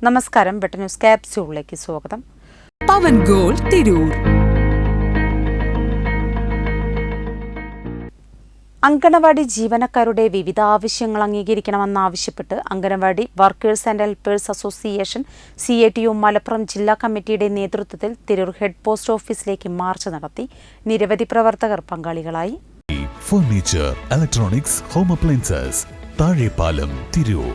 നമസ്കാരം, better news ക്യാപ്സ്യൂളിലേക്ക് സ്വാഗതം. പവൻ goal Tirur. Anganwadi ജീവനക്കാരുടെ വിവിധ ആവശ്യങ്ങൾ അംഗീകരിക്കണമെന്നാവശ്യപ്പെട്ട് anganwadi workers and helpers association CATU Malappuram ജില്ലാ കമ്മിറ്റിയുടെ നേതൃത്വത്തിൽ തിരൂർ ഹെഡ് പോസ്റ്റ് ഓഫീസിലേക്ക് മാർച്ച് നടത്തി. നിരവധി പ്രവർത്തകർ പങ്കാളികളായി. Furniture, electronics, home appliances, Thazhepalam, Tirur.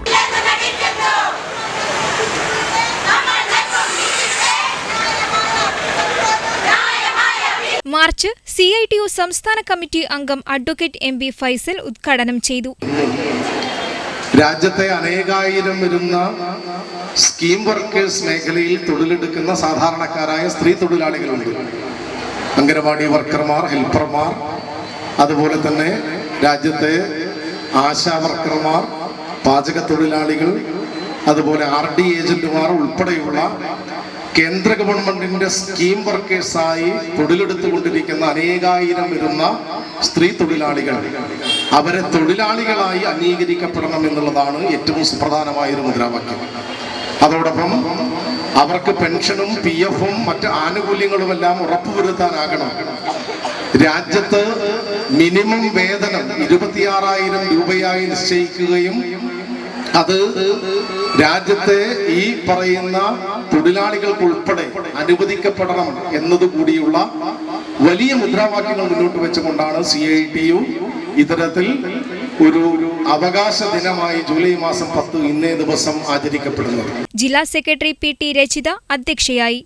March CATU സംസ്ഥാന കമ്മിറ്റി അംഗം അഡ്വക്കേറ്റ് MB ഫൈസൽ ഉദ്ഘാടനം ചെയ്തു. രാജ്യത്തെ അനേകായിരം വരുന്ന സ്കീം വർക്കേഴ്സ് മേഖലയിൽ തൊഴിലെടുക്കുന്ന സാധാരണക്കാരായ സ്ത്രീ തൊഴിലാളികളുണ്ട്. അംഗനവാടി വർക്കർമാർ, ഹെൽപ്പർമാർ, അതുപോലെ തന്നെ രാജ്യത്തെ ആശാ വർക്കർമാർ, പാചക തൊഴിലാളികൾ, അതുപോലെ RD ഏജന്റുമാർ ഉൾപ്പെടെയുള്ള കേന്ദ്ര ഗവൺമെന്റിന്റെ സ്കീം വർക്കേഴ്സായി തൊഴിലെടുത്തുകൊണ്ടിരിക്കുന്ന അനേകായിരം വരുന്ന സ്ത്രീ തൊഴിലാളികൾ, അവരെ തൊഴിലാളികളായി അംഗീകരിക്കപ്പെടണം എന്നുള്ളതാണ് ഏറ്റവും സുപ്രധാനമായൊരു മുദ്രാവാക്യം. അതോടൊപ്പം അവർക്ക് പെൻഷനും PF-ഉം മറ്റ് ആനുകൂല്യങ്ങളുമെല്ലാം ഉറപ്പുവരുത്താനാകണം. രാജ്യത്ത് മിനിമം വേതനം 26,000 രൂപയായി നിശ്ചയിക്കുകയും അത് രാജ്യത്തെ ഈ പറയുന്ന തൊഴിലാളികൾക്കുൾപ്പെടെ അനുവദിക്കപ്പെടണം എന്നതുകൂടിയുള്ള വലിയ മുദ്രാവാക്യങ്ങൾ മുന്നോട്ട് വെച്ചുകൊണ്ടാണ് CATU ഇത്തരത്തിൽ ഒരു അവകാശ ദിനമായി ജൂലൈ മാസം 10 ഇന്നേ ദിവസം ആചരിക്കപ്പെടുന്നത്. ജില്ലാ സെക്രട്ടറി PT രചിത അധ്യക്ഷയായി.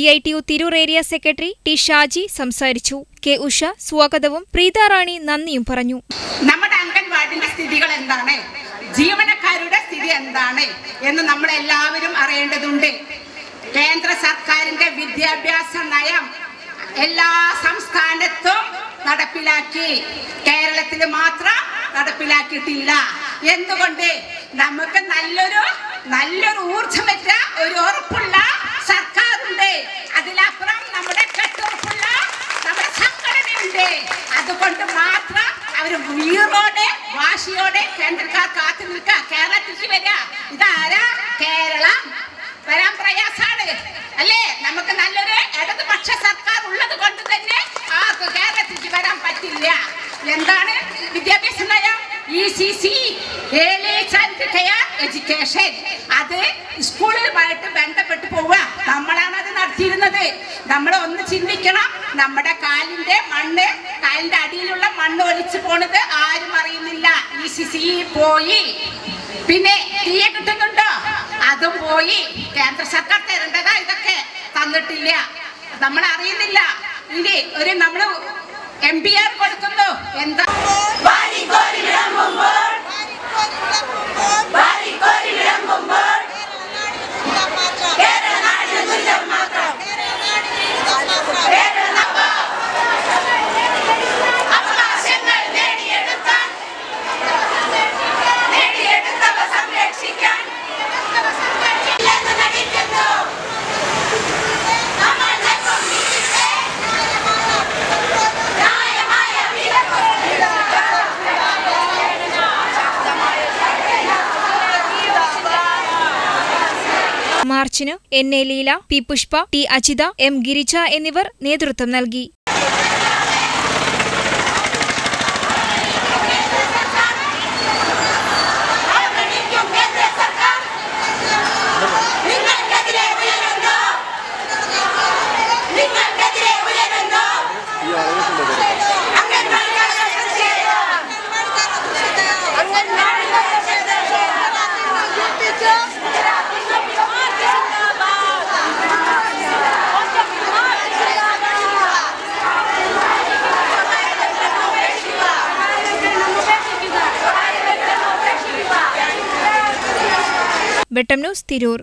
CATU Tirur area secretary T Shaji സംസാരിച്ചു. K ഉഷ സ്വാഗതവും പ്രീത റാണി നന്ദിയും പറഞ്ഞു. നമ്മുടെ അംഗൻവാടിന്റെ സ്ഥിതികൾ എന്താണ്, ജീവനക്കാരുടെ സ്ഥിതി എന്താണ് എന്ന് നമ്മൾ എല്ലാവരും അറിയേണ്ടതുണ്ട്. കേന്ദ്ര സർക്കാരിന്റെ വിദ്യാഭ്യാസ നയം എല്ലാ സംസ്ഥാനത്തും നടപ്പിലാക്കി, കേരളത്തിൽ മാത്രം നടപ്പിലാക്കിയിട്ടില്ല. എന്തുകൊണ്ട്? നമുക്ക് നല്ലൊരു ഊർജ്ജമറ്റ ഒരു ഉറപ്പുള്ള സർക്കാരുണ്ട്. അതിലപ്പുറം നമ്മുടെ കെട്ടുറപ്പുള്ള നമ്മുടെ സംഘടനയുണ്ട്. അതുകൊണ്ട് മാത്രം അവർ വീറോടെ വാശിയോടെ കേന്ദ്രക്കാർ കാത്തു നിൽക്കുക. കേരളത്തിലേക്ക് വരിക. ഇതാരാ? കേരളം വരാൻ പ്രയാസാണ് അല്ലേ? നമുക്ക് നല്ലൊരു ഇടതുപക്ഷ സർക്കാർ ഉള്ളത് കൊണ്ട് തന്നെ ആർക്ക് കേരളത്തിലേക്ക് വരാൻ പറ്റില്ല. എന്താണ് വിദ്യാഭ്യാസ നയം? ECC, early child care education. അത് സ്കൂളുമായിട്ട് ബന്ധപ്പെട്ട് പോവുക. നമ്മളാണ് അത് നടത്തിയിരുന്നത്. നമ്മൾ ഒന്ന് ചിന്തിക്കണം. നമ്മുടെ കാലിന്റെ അടിയിലുള്ള മണ്ണ് ഒലിച്ചു പോണത് ആരും അറിയുന്നില്ല. ECC പോയി. പിന്നെ തീയെ കിട്ടുന്നുണ്ടോ? അതും പോയി. കേന്ദ്ര സർക്കാർ തരേണ്ടതാ ഇതൊക്കെ തന്നിട്ടില്ല, നമ്മൾ അറിയുന്നില്ല. ഇനി നമ്മൾ MBR കൊടുക്കുന്നു. എന്താ മാർച്ചിന് NA Leela, P Pushpa, T Ajitha, M Girija എന്നിവർ നേതൃത്വം നൽകി. Better news Tirur.